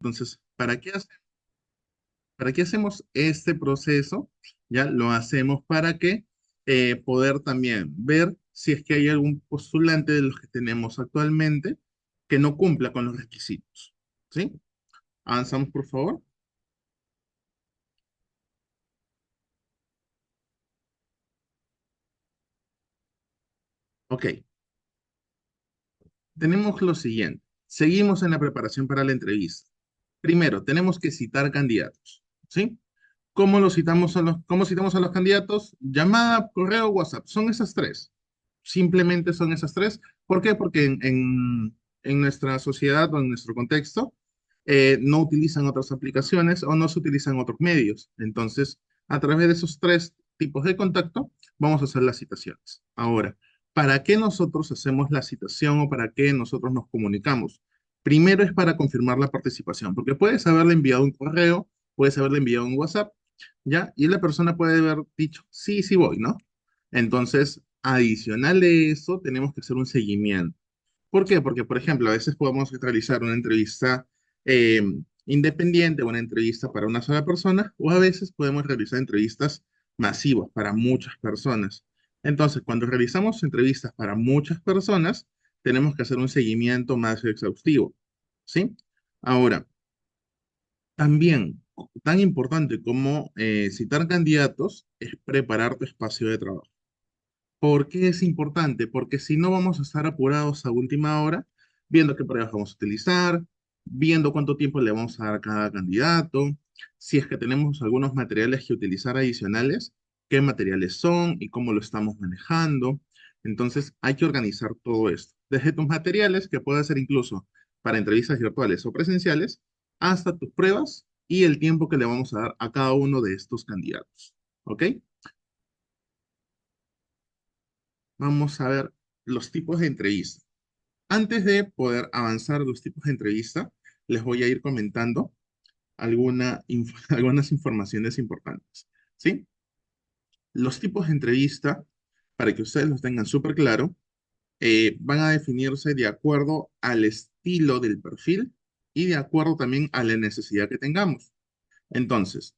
Entonces, ¿para qué hacemos este proceso? Ya lo hacemos para que poder también ver si es que hay algún postulante de los que tenemos actualmente que no cumpla con los requisitos. ¿Sí? Avanzamos, por favor. Ok, tenemos lo siguiente. Seguimos en la preparación para la entrevista. Primero, tenemos que citar candidatos. ¿Sí? ¿Cómo citamos a los candidatos? Llamada, correo, WhatsApp. Son esas tres. Simplemente son esas tres. ¿Por qué? Porque en nuestra sociedad o en nuestro contexto no utilizan otras aplicaciones o no se utilizan otros medios. Entonces, a través de esos tres tipos de contacto, vamos a hacer las citaciones. Ahora, ¿para qué nosotros hacemos la citación o para qué nosotros nos comunicamos? Primero es para confirmar la participación, porque puedes haberle enviado un correo, puedes haberle enviado un WhatsApp, ¿ya? Y la persona puede haber dicho, sí, sí voy, ¿no? Entonces, adicional de eso, tenemos que hacer un seguimiento. ¿Por qué? Porque, por ejemplo, a veces podemos realizar una entrevista eh, independiente, una entrevista para una sola persona, o a veces podemos realizar entrevistas masivas para muchas personas. Entonces, cuando realizamos entrevistas para muchas personas, tenemos que hacer un seguimiento más exhaustivo, ¿sí? Ahora, también, tan importante como citar candidatos es preparar tu espacio de trabajo. ¿Por qué es importante? Porque si no vamos a estar apurados a última hora, viendo qué pruebas vamos a utilizar, viendo cuánto tiempo le vamos a dar a cada candidato, si es que tenemos algunos materiales que utilizar adicionales, qué materiales son y cómo lo estamos manejando. Entonces hay que organizar todo esto. Desde tus materiales, que puede ser incluso para entrevistas virtuales o presenciales, hasta tus pruebas y el tiempo que le vamos a dar a cada uno de estos candidatos. ¿Ok? Vamos a ver los tipos de entrevista. Antes de poder avanzar los tipos de entrevista, les voy a ir comentando algunas informaciones importantes. ¿Sí? Los tipos de entrevista, para que ustedes los tengan súper claro, van a definirse de acuerdo al estilo del perfil y de acuerdo también a la necesidad que tengamos. Entonces,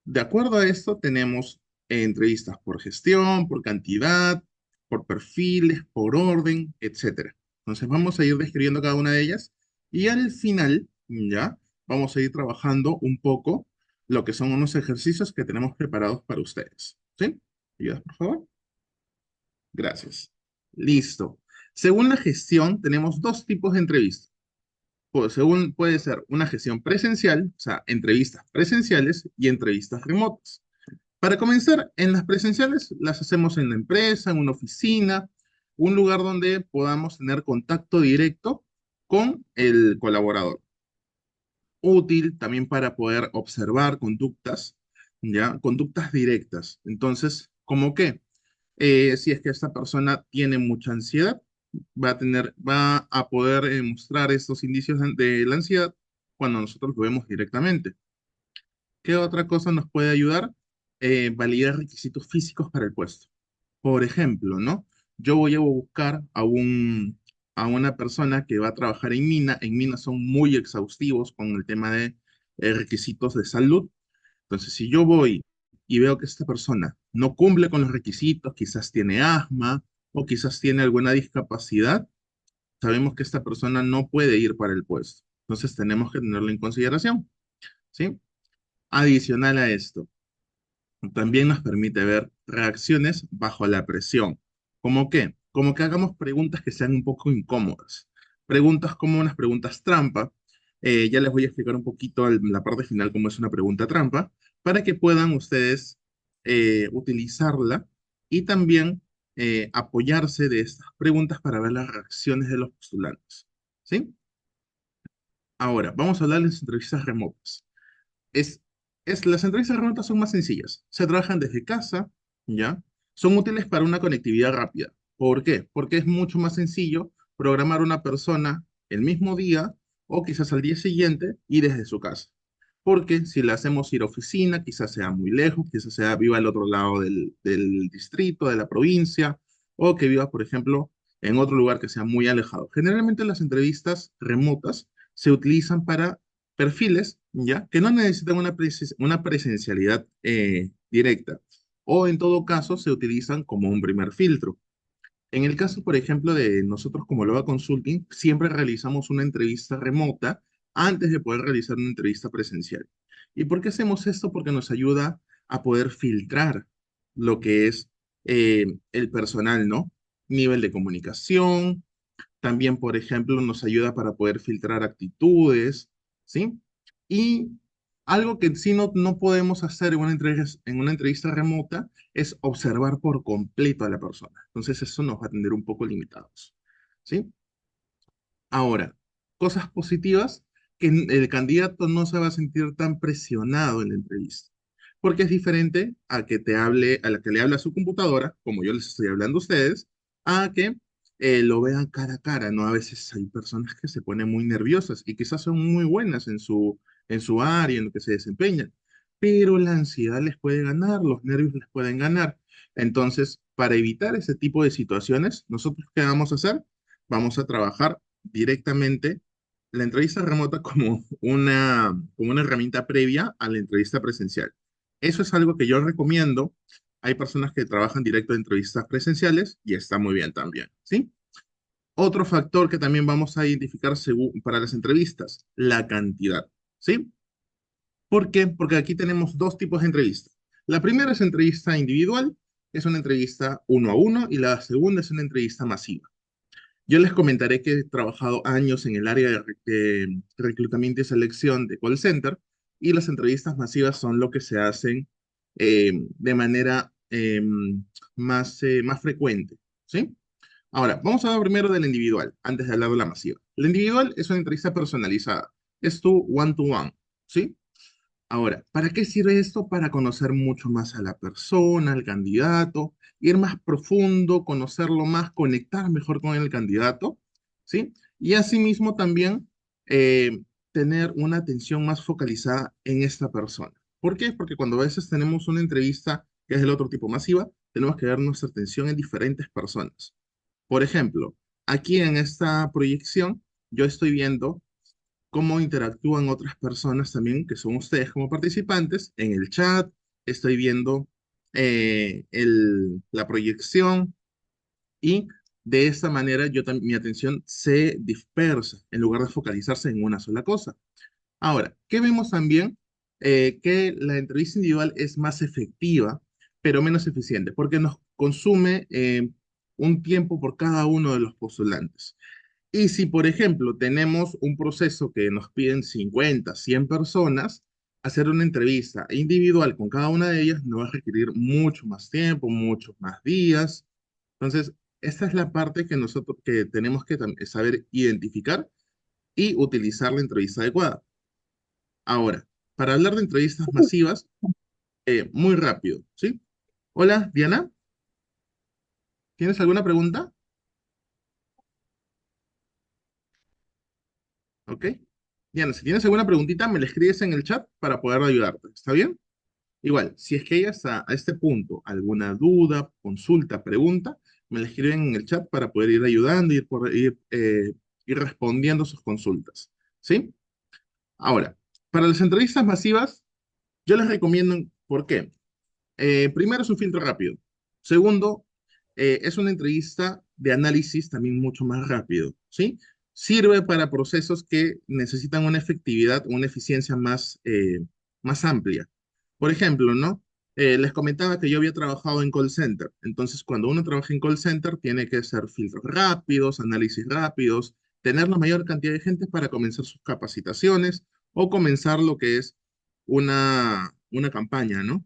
de acuerdo a esto, tenemos entrevistas por gestión, por cantidad, por perfiles, por orden, etcétera. Entonces vamos a ir describiendo cada una de ellas y al final, ya, vamos a ir trabajando un poco lo que son unos ejercicios que tenemos preparados para ustedes. ¿Sí? ¿Ayudas, por favor? Gracias. Listo. Según la gestión, tenemos dos tipos de entrevistas. Pues, según puede ser una gestión presencial, o sea, entrevistas presenciales y entrevistas remotas. Para comenzar, en las presenciales las hacemos en la empresa, en una oficina, un lugar donde podamos tener contacto directo con el colaborador. Útil también para poder observar conductas, ¿ya? Conductas directas. Entonces, ¿cómo qué? Si es que esta persona tiene mucha ansiedad, va a poder mostrar estos indicios de la ansiedad cuando nosotros lo vemos directamente. ¿Qué otra cosa nos puede ayudar? Validar requisitos físicos para el puesto. Por ejemplo, ¿no? Yo voy a buscar a una persona que va a trabajar en mina. En mina son muy exhaustivos con el tema de requisitos de salud. Entonces, si yo voy y veo que esta persona no cumple con los requisitos, quizás tiene asma o quizás tiene alguna discapacidad, sabemos que esta persona no puede ir para el puesto. Entonces, tenemos que tenerlo en consideración, ¿sí? Adicional a esto. También nos permite ver reacciones bajo la presión. ¿Cómo qué? Como que hagamos preguntas que sean un poco incómodas. Preguntas como unas preguntas trampa. Ya les voy a explicar un poquito en la parte final cómo es una pregunta trampa, para que puedan ustedes utilizarla y también apoyarse de estas preguntas para ver las reacciones de los postulantes. ¿Sí? Ahora, vamos a hablar de las entrevistas remotas. Es, las entrevistas remotas son más sencillas. Se trabajan desde casa, ¿ya? Son útiles para una conectividad rápida. ¿Por qué? Porque es mucho más sencillo programar una persona el mismo día o quizás al día siguiente y desde su casa. Porque si le hacemos ir a oficina, quizás sea muy lejos, quizás sea viva al otro lado del distrito, de la provincia, o que viva, por ejemplo, en otro lugar que sea muy alejado. Generalmente las entrevistas remotas se utilizan para perfiles, ¿ya? Que no necesitan una presencialidad directa, o en todo caso se utilizan como un primer filtro. En el caso, por ejemplo, de nosotros como Loa Consulting, siempre realizamos una entrevista remota antes de poder realizar una entrevista presencial. ¿Y por qué hacemos esto? Porque nos ayuda a poder filtrar lo que es el personal, ¿no? Nivel de comunicación, también, por ejemplo, nos ayuda para poder filtrar actitudes, ¿sí? Y algo que sí no podemos hacer en una entrevista remota es observar por completo a la persona. Entonces, eso nos va a tener un poco limitados, ¿sí? Ahora, cosas positivas, que el candidato no se va a sentir tan presionado en la entrevista, porque es diferente a que te hable, a la que le habla a su computadora, como yo les estoy hablando a ustedes, a que lo vean cara a cara, ¿no? A veces hay personas que se ponen muy nerviosas y quizás son muy buenas en su área, en lo que se desempeñan, pero la ansiedad les puede ganar, los nervios les pueden ganar. Entonces, para evitar ese tipo de situaciones, ¿nosotros qué vamos a hacer? Vamos a trabajar directamente la entrevista remota como una herramienta previa a la entrevista presencial. Eso es algo que yo recomiendo. Hay personas que trabajan directo en entrevistas presenciales y está muy bien también, ¿sí? Otro factor que también vamos a identificar para las entrevistas, la cantidad, ¿sí? ¿Por qué? Porque aquí tenemos dos tipos de entrevistas. La primera es entrevista individual, es una entrevista uno a uno, y la segunda es una entrevista masiva. Yo les comentaré que he trabajado años en el área de reclutamiento y selección de call center, y las entrevistas masivas son lo que se hacen de manera más frecuente, ¿sí? Ahora, vamos a hablar primero de la individual, antes de hablar de la masiva. La individual es una entrevista personalizada, es tu one-to-one, ¿sí? Ahora, ¿para qué sirve esto? Para conocer mucho más a la persona, al candidato, ir más profundo, conocerlo más, conectar mejor con el candidato, ¿sí? Y asimismo también tener una atención más focalizada en esta persona. ¿Por qué? Porque cuando a veces tenemos una entrevista que es del otro tipo masiva, tenemos que dar nuestra atención en diferentes personas. Por ejemplo, aquí en esta proyección, yo estoy viendo cómo interactúan otras personas también, que son ustedes como participantes, en el chat. Estoy viendo la proyección, y de esta manera mi atención se dispersa en lugar de focalizarse en una sola cosa. Ahora, ¿qué vemos también? Que la entrevista individual es más efectiva, pero menos eficiente, porque nos consume un tiempo por cada uno de los postulantes. Y si, por ejemplo, tenemos un proceso que nos piden 50, 100 personas, hacer una entrevista individual con cada una de ellas nos va a requerir mucho más tiempo, muchos más días. Entonces, esta es la parte que nosotros que tenemos que saber identificar y utilizar la entrevista adecuada. Ahora, para hablar de entrevistas masivas, muy rápido, ¿sí? Hola, Diana, ¿tienes alguna pregunta? ¿Ok? Diana, si tienes alguna preguntita, me la escribes en el chat para poder ayudarte. ¿Está bien? Igual, si es que hay hasta a este punto alguna duda, consulta, pregunta, me la escriben en el chat para poder ir ayudando y ir respondiendo sus consultas. ¿Sí? Ahora, para las entrevistas masivas, yo les recomiendo, ¿por qué? Primero es un filtro rápido. Segundo, es una entrevista de análisis también mucho más rápido, ¿sí? Sirve para procesos que necesitan una efectividad, una eficiencia más amplia. Por ejemplo, ¿no? Les comentaba que yo había trabajado en call center. Entonces, cuando uno trabaja en call center, tiene que hacer filtros rápidos, análisis rápidos, tener la mayor cantidad de gente para comenzar sus capacitaciones o comenzar lo que es una campaña, ¿no?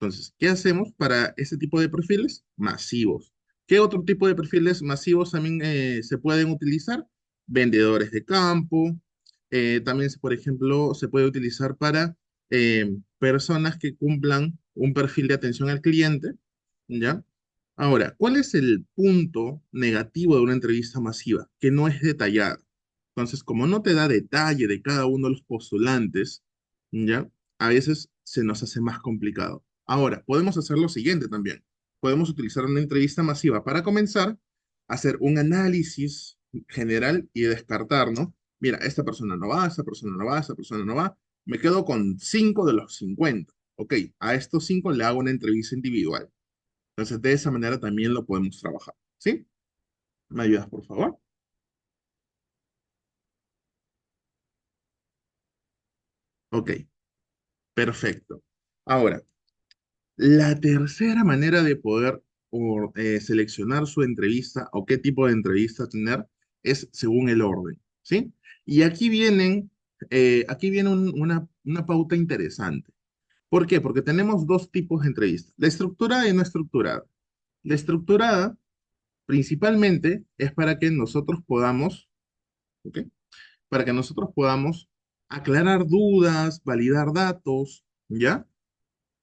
Entonces, ¿qué hacemos para ese tipo de perfiles? Masivos. ¿Qué otro tipo de perfiles masivos también se pueden utilizar? Vendedores de campo. También, por ejemplo, se puede utilizar para personas que cumplan un perfil de atención al cliente, ¿ya? Ahora, ¿cuál es el punto negativo de una entrevista masiva? Que no es detallada. Entonces, como no te da detalle de cada uno de los postulantes, ¿ya? A veces se nos hace más complicado. Ahora, podemos hacer lo siguiente también. Podemos utilizar una entrevista masiva para comenzar a hacer un análisis general y descartar, ¿no? mira, esta persona no va, esta persona no va, esta persona no va, me quedo con 5 de los 50. Ok, a estos 5 le hago una entrevista individual. Entonces, de esa manera también lo podemos trabajar. ¿Sí? ¿Me ayudas, por favor? Ok, perfecto. Ahora, la tercera manera de poder seleccionar su entrevista o qué tipo de entrevista tener es según el orden, ¿sí? Y aquí viene una pauta interesante. ¿Por qué? Porque tenemos dos tipos de entrevistas, la estructurada y no estructurada. La estructurada principalmente es para que nosotros podamos, ¿ok? Para que nosotros podamos aclarar dudas, validar datos, ¿ya?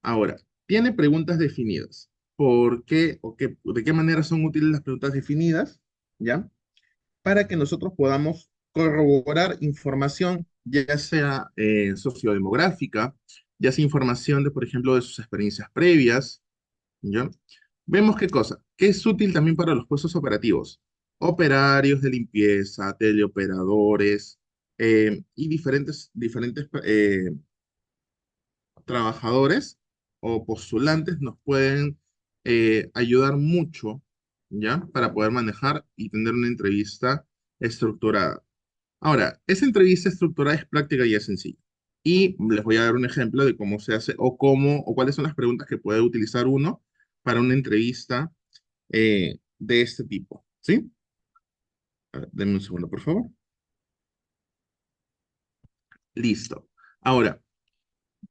Ahora, tiene preguntas definidas. ¿Por qué o de qué manera son útiles las preguntas definidas? ¿Ya? Para que nosotros podamos corroborar información, ya sea sociodemográfica, ya sea información de, por ejemplo, de sus experiencias previas, ¿ya? Vemos qué cosa, que es útil también para los puestos operativos, operarios de limpieza, teleoperadores y diferentes trabajadores o postulantes nos pueden ayudar mucho, ¿ya? Para poder manejar y tener una entrevista estructurada. Ahora, esa entrevista estructurada es práctica y es sencilla. Y les voy a dar un ejemplo de cómo se hace o cuáles son las preguntas que puede utilizar uno para una entrevista de este tipo. ¿Sí? A ver, denme un segundo, por favor. Listo. Ahora,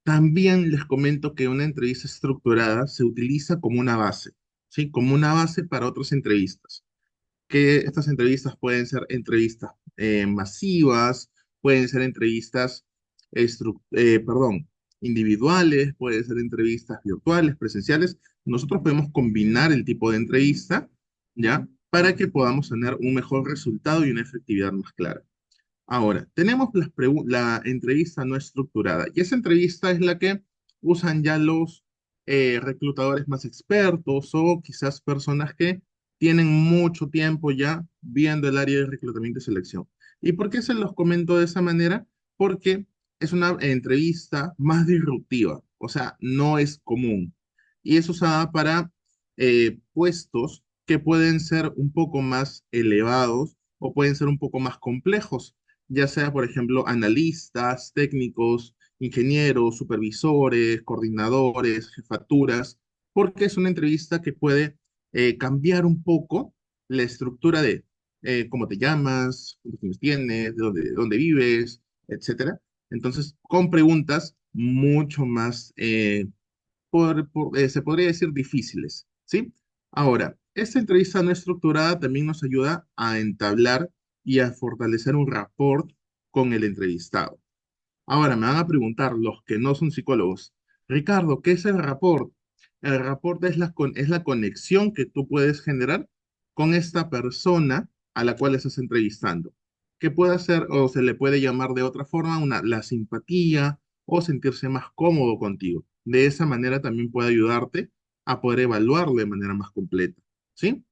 también les comento que una entrevista estructurada se utiliza como una base, ¿sí? Como una base para otras entrevistas. Que estas entrevistas pueden ser entrevistas masivas, pueden ser entrevistas, perdón, individuales, pueden ser entrevistas virtuales, presenciales. Nosotros podemos combinar el tipo de entrevista, ¿ya? Para que podamos tener un mejor resultado y una efectividad más clara. Ahora, tenemos la entrevista no estructurada y esa entrevista es la que usan ya los reclutadores más expertos o quizás personas que tienen mucho tiempo ya viendo el área de reclutamiento y selección. ¿Y por qué se los comento de esa manera? Porque es una entrevista más disruptiva, o sea, no es común y es usada para puestos que pueden ser un poco más elevados o pueden ser un poco más complejos, ya sea, por ejemplo, analistas, técnicos, ingenieros, supervisores, coordinadores, jefaturas, porque es una entrevista que puede cambiar un poco la estructura de cómo te llamas, cuántos años tienes, de dónde vives, etcétera. Entonces, con preguntas mucho más, se podría decir, difíciles, ¿sí? Ahora, esta entrevista no estructurada también nos ayuda a entablar y a fortalecer un rapport con el entrevistado. Ahora me van a preguntar los que no son psicólogos, Ricardo, ¿qué es el rapport? El rapport es la conexión que tú puedes generar con esta persona a la cual estás entrevistando, que puede ser o se le puede llamar de otra forma la simpatía o sentirse más cómodo contigo. De esa manera también puede ayudarte a poder evaluarlo de manera más completa, ¿sí?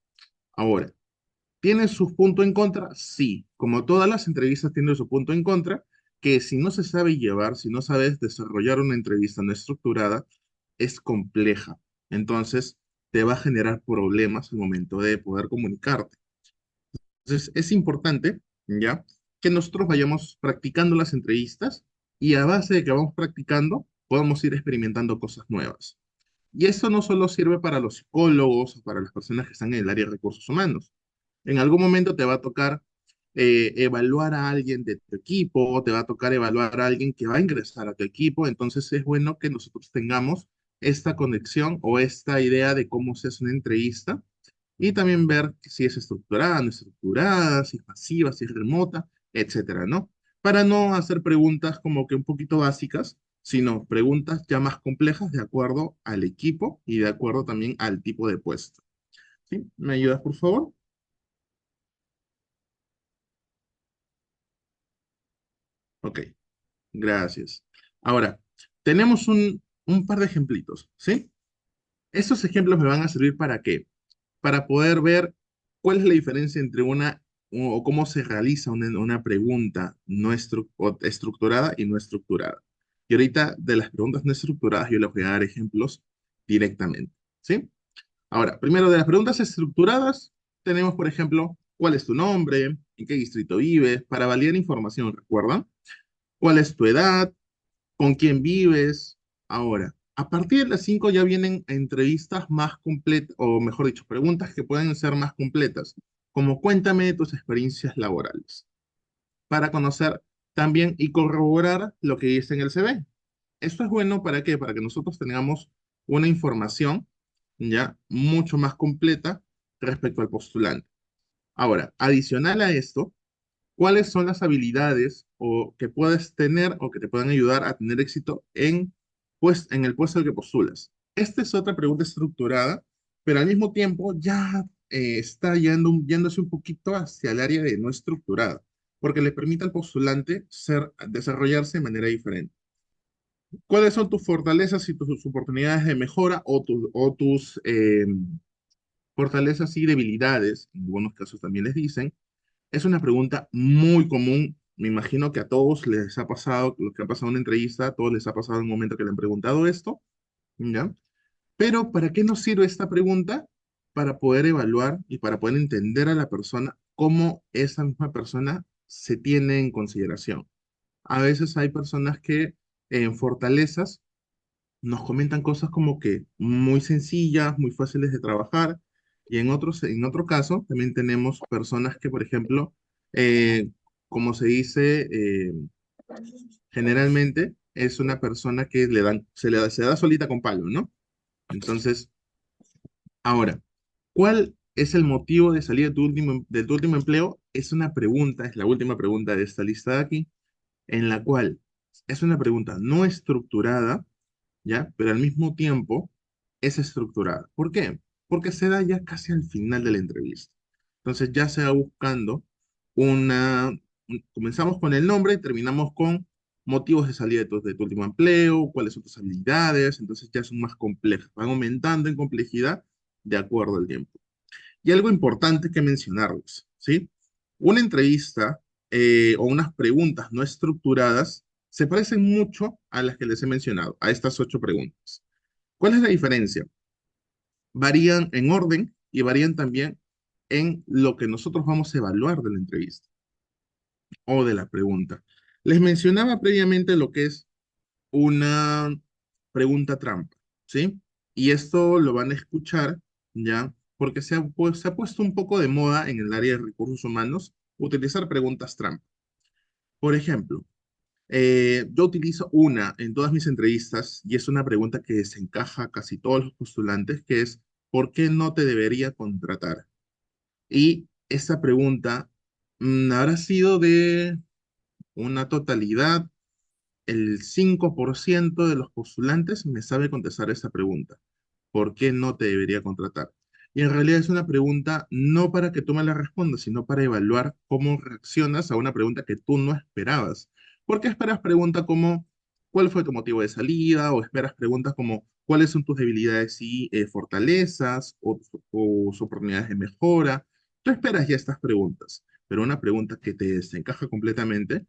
Ahora, ¿tiene sus puntos en contra? Sí, como todas las entrevistas tienen su punto en contra, que si no se sabe llevar, si no sabes desarrollar una entrevista no estructurada, es compleja. Entonces, te va a generar problemas al momento de poder comunicarte. Entonces, es importante, ¿ya? Que nosotros vayamos practicando las entrevistas y a base de que vamos practicando, podamos ir experimentando cosas nuevas. Y eso no solo sirve para los psicólogos o para las personas que están en el área de recursos humanos. En algún momento te va a tocar evaluar a alguien de tu equipo, o te va a tocar evaluar a alguien que va a ingresar a tu equipo. Entonces es bueno que nosotros tengamos esta conexión o esta idea de cómo se hace una entrevista y también ver si es estructurada, no estructurada, si es masiva, si es remota, etcétera, ¿no? Para no hacer preguntas como que un poquito básicas, sino preguntas ya más complejas de acuerdo al equipo y de acuerdo también al tipo de puesto. ¿Sí? ¿Me ayudas, por favor? Ok, gracias. Ahora, tenemos un par de ejemplitos, ¿sí? Estos ejemplos me van a servir para qué? Para poder ver cuál es la diferencia entre una o cómo se realiza una pregunta no o estructurada y no estructurada. Y ahorita de las preguntas no estructuradas yo les voy a dar ejemplos directamente, ¿sí? Ahora, primero de las preguntas estructuradas, tenemos, por ejemplo, ¿cuál es tu nombre? ¿En qué distrito vives? Para validar información, ¿recuerdan? ¿Cuál es tu edad? ¿Con quién vives? Ahora, a partir de las 5 ya vienen entrevistas más completas, o mejor dicho, preguntas que pueden ser más completas, como cuéntame de tus experiencias laborales, para conocer también y corroborar lo que dice en el CV. Esto es bueno ¿para qué? Para que nosotros tengamos una información ya mucho más completa respecto al postulante. Ahora, adicional a esto, ¿cuáles son las habilidades o que puedes tener o que te puedan ayudar a tener éxito en, pues, en el puesto al que postulas? Esta es otra pregunta estructurada, pero al mismo tiempo ya está yéndose un poquito hacia el área de no estructurada, porque le permite al postulante desarrollarse de manera diferente. ¿Cuáles son tus fortalezas y tus oportunidades de mejora o tus fortalezas y debilidades? En algunos casos también les dicen. Es una pregunta muy común. Me imagino que a todos les ha pasado, los que han pasado una entrevista, a todos les ha pasado en un momento que le han preguntado esto, ¿ya? Pero ¿para qué nos sirve esta pregunta? Para poder evaluar y para poder entender a la persona cómo esa misma persona se tiene en consideración. A veces hay personas que en fortalezas nos comentan cosas como que muy sencillas, muy fáciles de trabajar, y en otro caso también tenemos personas que, por ejemplo, eh, como se dice generalmente, es una persona que se da solita con palo, ¿no? Entonces, ahora, ¿cuál es el motivo de salida de tu último empleo? Es una pregunta, es la última pregunta de esta lista de aquí, en la cual es una pregunta no estructurada, ¿ya? Pero al mismo tiempo es estructurada. ¿Por qué? Porque se da ya casi al final de la entrevista. Entonces ya se va buscando una, comenzamos con el nombre y terminamos con motivos de salida de tu último empleo, cuáles son tus habilidades, entonces ya son más complejas, van aumentando en complejidad de acuerdo al tiempo. Y algo importante que mencionarles, ¿sí? Una entrevista o unas preguntas no estructuradas se parecen mucho a las que les he mencionado, a estas 8 preguntas. ¿Cuál es la diferencia? Varían en orden y varían también en lo que nosotros vamos a evaluar de la entrevista o de la pregunta. Les mencionaba previamente lo que es una pregunta trampa, ¿sí? Y esto lo van a escuchar, ¿ya? Porque se ha puesto un poco de moda en el área de recursos humanos utilizar preguntas trampa. Por ejemplo, yo utilizo una en todas mis entrevistas y es una pregunta que se encaja a casi todos los postulantes, que es, ¿por qué no te debería contratar? Y esa pregunta habrá sido de una totalidad, el 5% de los postulantes me sabe contestar esa pregunta. ¿Por qué no te debería contratar? Y en realidad es una pregunta no para que tú me la respondas, sino para evaluar cómo reaccionas a una pregunta que tú no esperabas. ¿Por qué esperas preguntas como cuál fue tu motivo de salida? ¿O esperas preguntas como cuáles son tus debilidades y fortalezas? O sus oportunidades de mejora? Tú esperas ya estas preguntas, pero una pregunta que te desencaja completamente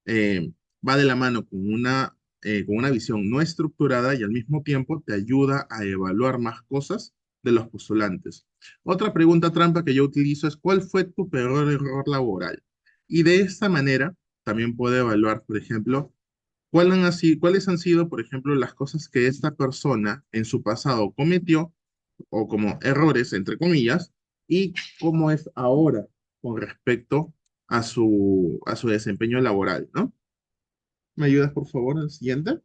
eh, va de la mano con una visión no estructurada y al mismo tiempo te ayuda a evaluar más cosas de los postulantes. Otra pregunta trampa que yo utilizo es ¿cuál fue tu peor error laboral? Y de esta manera también puedo evaluar, por ejemplo, cuáles han sido, por ejemplo, las cosas que esta persona en su pasado cometió o como errores, entre comillas, y cómo es ahora con respecto a su desempeño laboral, ¿no? ¿Me ayudas, por favor, al siguiente?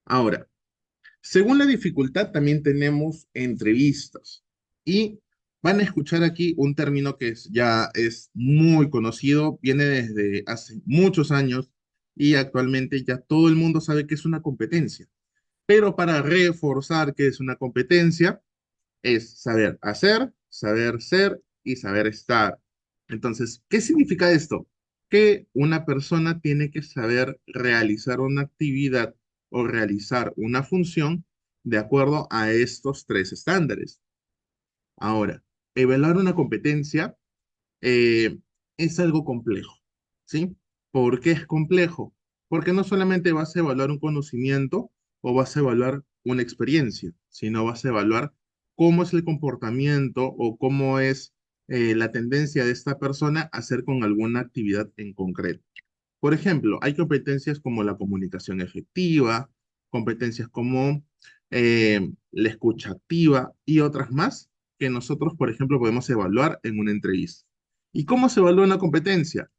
Ahora, según la dificultad, también tenemos entrevistas. Y van a escuchar aquí un término que ya es muy conocido, viene desde hace muchos años y actualmente ya todo el mundo sabe que es una competencia. Pero para reforzar que es una competencia, es saber hacer, saber ser y saber estar. Entonces, ¿qué significa esto? Que una persona tiene que saber realizar una actividad o realizar una función de acuerdo a estos 3 estándares. Ahora, evaluar una competencia eh, es algo complejo, ¿sí? ¿Por qué es complejo? Porque no solamente vas a evaluar un conocimiento o vas a evaluar una experiencia, sino vas a evaluar cómo es el comportamiento o cómo es la tendencia de esta persona a hacer con alguna actividad en concreto. Por ejemplo, hay competencias como la comunicación efectiva, competencias como la escucha activa y otras más que nosotros, por ejemplo, podemos evaluar en una entrevista. ¿Y cómo se evalúa una competencia?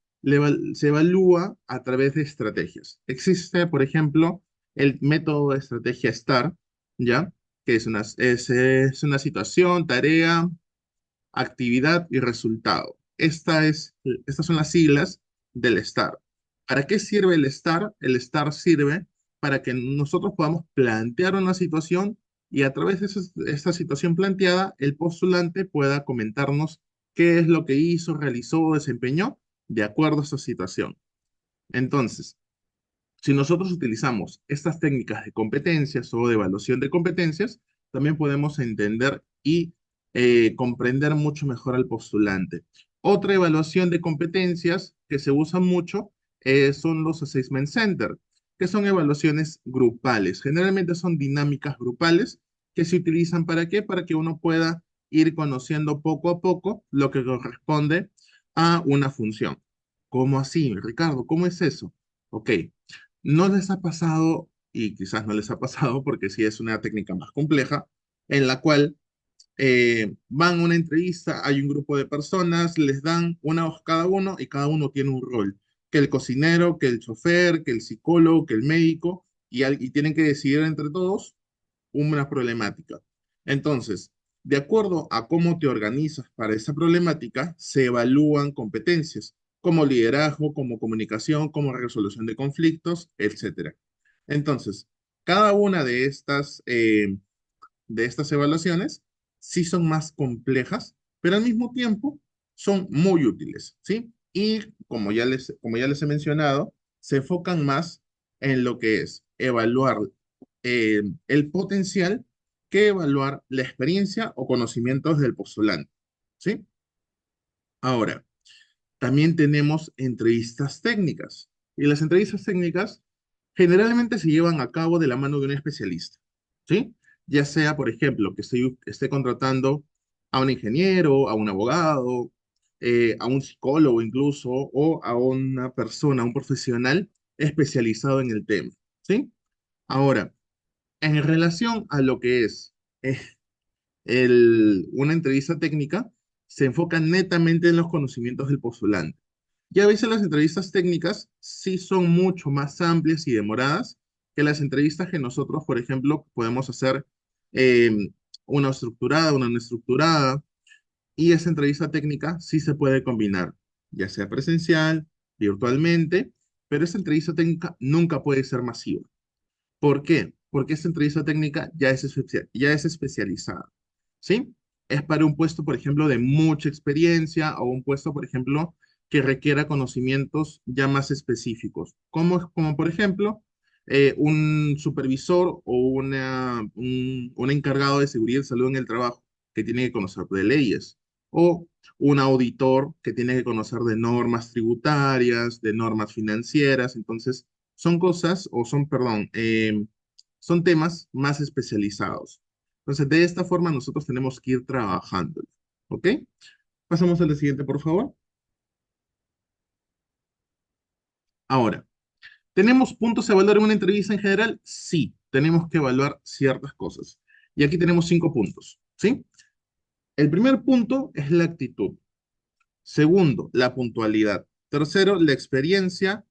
Se evalúa a través de estrategias. Existe, por ejemplo, el método de estrategia STAR, ¿ya? Que es una situación, tarea, actividad y resultado. Estas son las siglas del STAR. ¿Para qué sirve el STAR? El STAR sirve para que nosotros podamos plantear una situación y a través de esta situación planteada, el postulante pueda comentarnos qué es lo que hizo, realizó, desempeñó de acuerdo a esta situación. Entonces, si nosotros utilizamos estas técnicas de competencias o de evaluación de competencias, también podemos entender y comprender mucho mejor al postulante. Otra evaluación de competencias que se usa mucho son los Assessment Center, que son evaluaciones grupales. Generalmente son dinámicas grupales que se utilizan ¿para qué? Para que uno pueda ir conociendo poco a poco lo que corresponde a una función. ¿Cómo así, Ricardo? ¿Cómo es eso? Ok. ¿No les ha pasado, y quizás no les ha pasado porque sí es una técnica más compleja, en la cual van a una entrevista, hay un grupo de personas, les dan una hoja cada uno y cada uno tiene un rol, que el cocinero, que el chofer, que el psicólogo, que el médico, y tienen que decidir entre todos una problemática? Entonces, de acuerdo a cómo te organizas para esa problemática, se evalúan competencias como liderazgo, como comunicación, como resolución de conflictos, etcétera. Entonces, cada una de estas evaluaciones sí son más complejas, pero al mismo tiempo son muy útiles, ¿sí? Y como ya les he mencionado, se enfocan más en lo que es evaluar el potencial que evaluar la experiencia o conocimientos del postulante, ¿sí? Ahora, también tenemos entrevistas técnicas. Y las entrevistas técnicas generalmente se llevan a cabo de la mano de un especialista, ¿sí? Ya sea, por ejemplo, que esté contratando a un ingeniero, a un abogado, a un psicólogo incluso, o a una persona, un profesional especializado en el tema, ¿sí? Ahora, en relación a lo que es eh, una entrevista técnica, se enfoca netamente en los conocimientos del postulante. Y a veces las entrevistas técnicas sí son mucho más amplias y demoradas que las entrevistas que nosotros, por ejemplo, podemos hacer eh, una estructurada, una no estructurada, y esa entrevista técnica sí se puede combinar, ya sea presencial, virtualmente, pero esa entrevista técnica nunca puede ser masiva. ¿Por qué? Porque esta entrevista técnica ya es especializada, ¿sí? Es para un puesto, por ejemplo, de mucha experiencia o un puesto, por ejemplo, que requiera conocimientos ya más específicos, como por ejemplo, un supervisor o un encargado de seguridad y salud en el trabajo que tiene que conocer de leyes, o un auditor que tiene que conocer de normas tributarias, de normas financieras. Entonces, son cosas, o son, perdón, son temas más especializados. Entonces, de esta forma nosotros tenemos que ir trabajando. ¿Ok? Pasamos a la siguiente, por favor. Ahora, ¿tenemos puntos a evaluar en una entrevista en general? Sí, tenemos que evaluar ciertas cosas. Y aquí tenemos 5 puntos, ¿sí? El primer punto es la actitud. Segundo, la puntualidad. Tercero, la experiencia.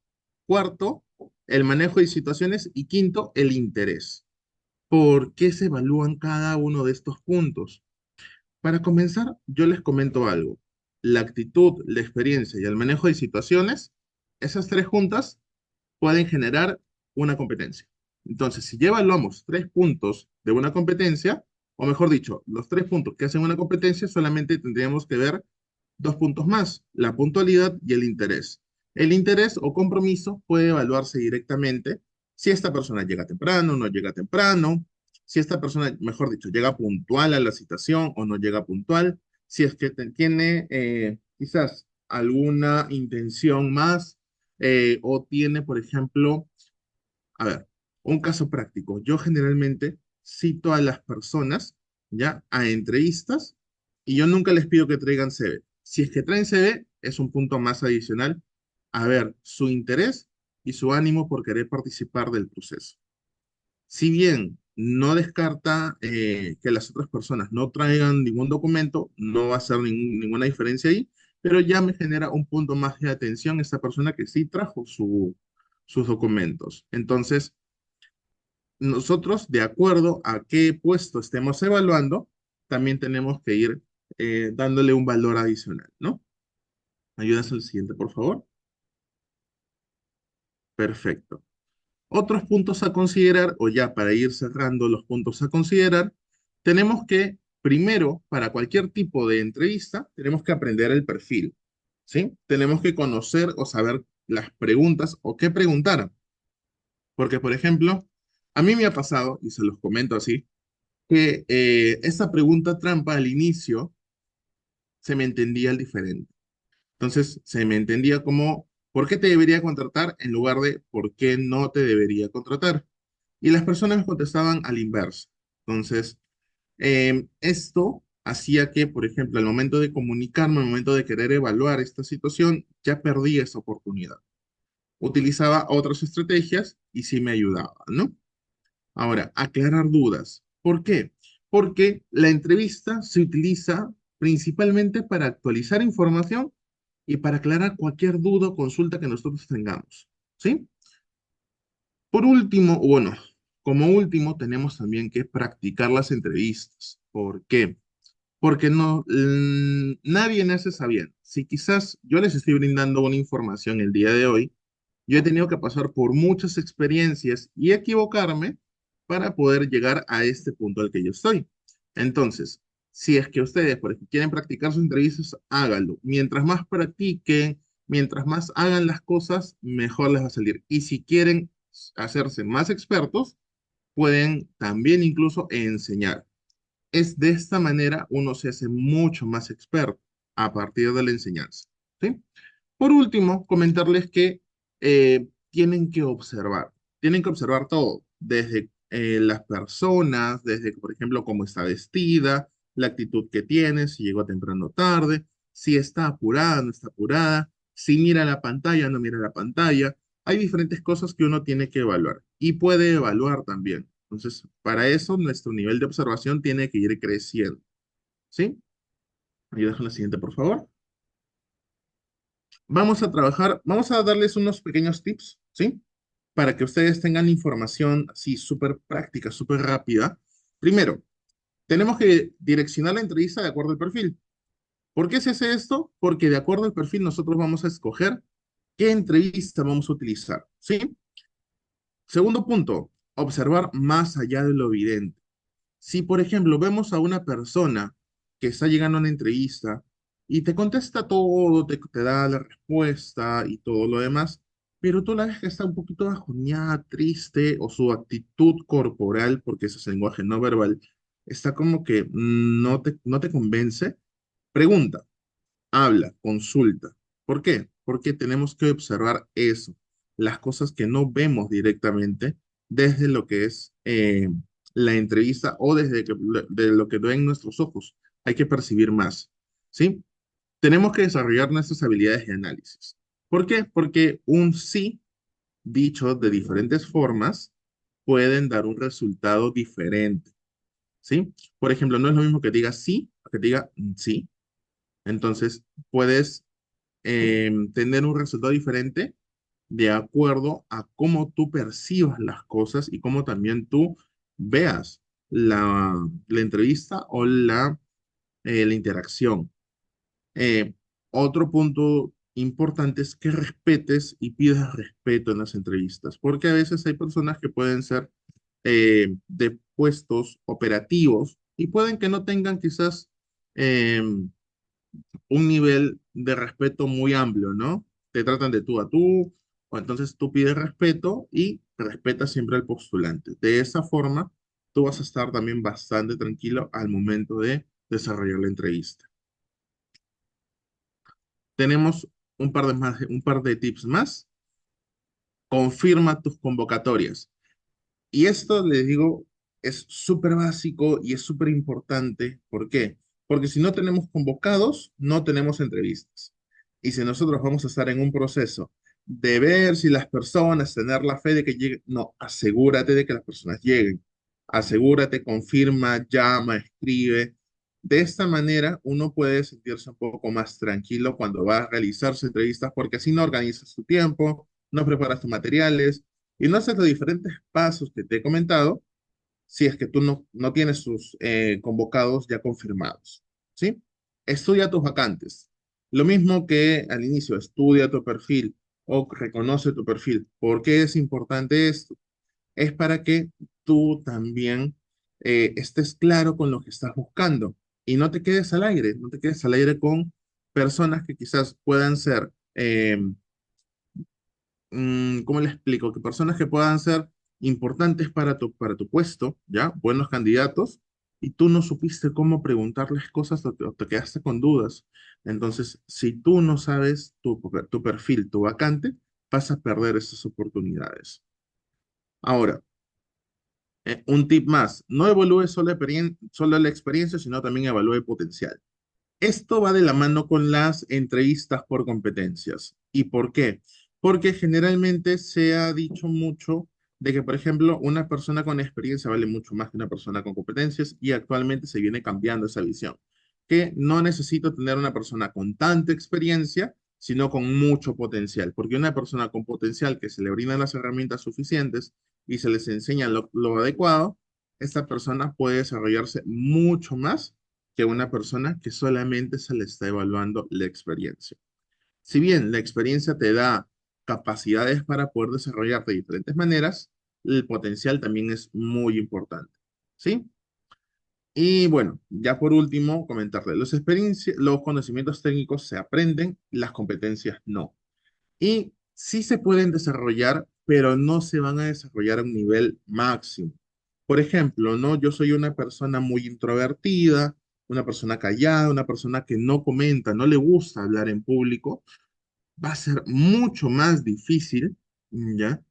Cuarto, el manejo de situaciones. Y quinto, el interés. ¿Por qué se evalúan cada uno de estos puntos? Para comenzar, yo les comento algo. La actitud, la experiencia y el manejo de situaciones, esas tres juntas pueden generar una competencia. Entonces, si ya evaluamos 3 puntos de una competencia, o mejor dicho, los 3 puntos que hacen una competencia, solamente tendríamos que ver 2 puntos más, la puntualidad y el interés. El interés o compromiso puede evaluarse directamente si esta persona llega temprano, no llega temprano, si esta persona, mejor dicho, llega puntual a la citación o no llega puntual, si es que tiene quizás alguna intención más o tiene, por ejemplo, a ver, un caso práctico. Yo generalmente cito a las personas, ¿ya? A entrevistas y yo nunca les pido que traigan CV. Si es que traen CV, es un punto más adicional a ver su interés y su ánimo por querer participar del proceso. Si bien no descarta que las otras personas no traigan ningún documento, no va a ser ninguna diferencia ahí, pero ya me genera un punto más de atención esta persona que sí trajo sus documentos. Entonces, nosotros, de acuerdo a qué puesto estemos evaluando, también tenemos que ir dándole un valor adicional, ¿no? ¿Ayudas al siguiente, por favor? Perfecto. Otros puntos a considerar, o ya para ir cerrando los puntos a considerar, tenemos que, primero, para cualquier tipo de entrevista, tenemos que aprender el perfil, ¿sí? Tenemos que conocer o saber las preguntas o qué preguntar. Porque, por ejemplo, a mí me ha pasado, y se los comento así, que esa pregunta trampa al inicio se me entendía al diferente. Entonces, se me entendía como, ¿por qué te debería contratar? En lugar de, ¿por qué no te debería contratar? Y las personas me contestaban al inverso. Entonces, esto hacía que, por ejemplo, al momento de comunicarme, al momento de querer evaluar esta situación, ya perdí esa oportunidad. Utilizaba otras estrategias y sí me ayudaba, ¿no? Ahora, aclarar dudas. ¿Por qué? Porque la entrevista se utiliza principalmente para actualizar información y para aclarar cualquier duda o consulta que nosotros tengamos. ¿Sí? Por último, bueno, como último, tenemos también que practicar las entrevistas. ¿Por qué? Porque no, nadie nace sabiendo. Si quizás yo les estoy brindando una información el día de hoy, yo he tenido que pasar por muchas experiencias y equivocarme para poder llegar a este punto al que yo estoy. Entonces, si es que ustedes, por ejemplo, quieren practicar sus entrevistas, háganlo. Mientras más practiquen, mientras más hagan las cosas, mejor les va a salir. Y si quieren hacerse más expertos, pueden también incluso enseñar. Es de esta manera uno se hace mucho más experto a partir de la enseñanza. ¿Sí? Por último, comentarles que tienen que observar todo, desde las personas, desde, por ejemplo, cómo está vestida, la actitud que tiene, si llegó temprano o tarde, si está apurada, no está apurada, si mira la pantalla, no mira la pantalla. Hay diferentes cosas que uno tiene que evaluar y puede evaluar también. Entonces, para eso nuestro nivel de observación tiene que ir creciendo. ¿Sí? Ayuda con la siguiente, por favor. Vamos a trabajar, vamos a darles unos pequeños tips, ¿sí? Para que ustedes tengan información así súper práctica, súper rápida. Primero, tenemos que direccionar la entrevista de acuerdo al perfil. ¿Por qué se hace esto? Porque de acuerdo al perfil nosotros vamos a escoger qué entrevista vamos a utilizar, ¿sí? Segundo punto, observar más allá de lo evidente. Si, por ejemplo, vemos a una persona que está llegando a una entrevista y te contesta todo, te da la respuesta y todo lo demás, pero tú la ves que está un poquito bajoneada, triste, o su actitud corporal, porque ese es el lenguaje no verbal, está como que no te convence, pregunta, habla, consulta. ¿Por qué? Porque tenemos que observar eso, las cosas que no vemos directamente desde lo que es la entrevista o desde de lo que ven nuestros ojos. Hay que percibir más, ¿sí? Tenemos que desarrollar nuestras habilidades de análisis. ¿Por qué? Porque un sí dicho de diferentes formas pueden dar un resultado diferente, ¿sí? Por ejemplo, no es lo mismo que diga sí que diga sí. Entonces, puedes tener un resultado diferente de acuerdo a cómo tú percibas las cosas y cómo también tú veas la entrevista o la interacción. Eh, Otro punto importante es que respetes y pidas respeto en las entrevistas, porque a veces hay personas que pueden ser de puestos operativos y pueden que no tengan quizás un nivel de respeto muy amplio, ¿no? Te tratan de tú a tú, o entonces tú pides respeto y respetas siempre al postulante. De esa forma, tú vas a estar también bastante tranquilo al momento de desarrollar la entrevista. tenemos un par de tips más. Confirma tus convocatorias. Y esto, les digo, es súper básico y es súper importante. ¿Por qué? Porque si no tenemos convocados, no tenemos entrevistas. Y si nosotros vamos a estar en un proceso de ver si las personas, tener la fe de que lleguen, no, asegúrate de que las personas lleguen. Asegúrate, confirma, llama, escribe. De esta manera, uno puede sentirse un poco más tranquilo cuando va a realizarse entrevistas, porque así no organizas tu tiempo, no preparas tus materiales y no haces los diferentes pasos que te he comentado si es que tú no tienes sus convocados ya confirmados, ¿sí? Estudia tus vacantes. Lo mismo que al inicio, estudia tu perfil o reconoce tu perfil. ¿Por qué es importante esto? Es para que tú también estés claro con lo que estás buscando y no te quedes al aire, no te quedes al aire con personas que quizás puedan ser ¿cómo le explico? Que personas que puedan ser importantes para tu puesto, ¿ya? Buenos candidatos, y tú no supiste cómo preguntarles cosas o te quedaste con dudas. Entonces, si tú no sabes tu perfil, tu vacante, vas a perder esas oportunidades. Ahora, un tip más, no evalúe solo la experiencia, sino también evalúe potencial. Esto va de la mano con las entrevistas por competencias. ¿Y por qué? Porque generalmente se ha dicho mucho de que, por ejemplo, una persona con experiencia vale mucho más que una persona con competencias y actualmente se viene cambiando esa visión, que no necesito tener una persona con tanta experiencia, sino con mucho potencial, porque una persona con potencial que se le brindan las herramientas suficientes y se les enseña lo adecuado, esta persona puede desarrollarse mucho más que una persona que solamente se le está evaluando la experiencia. Si bien la experiencia te da capacidades para poder desarrollarte de diferentes maneras, el potencial también es muy importante. ¿Sí? Y bueno, ya por último, comentarle, los conocimientos técnicos se aprenden, las competencias no. Y sí se pueden desarrollar, pero no se van a desarrollar a un nivel máximo. Por ejemplo, ¿no? Yo soy una persona muy introvertida, una persona callada, una persona que no comenta, no le gusta hablar en público. Va a ser mucho más difícil, ¿ya?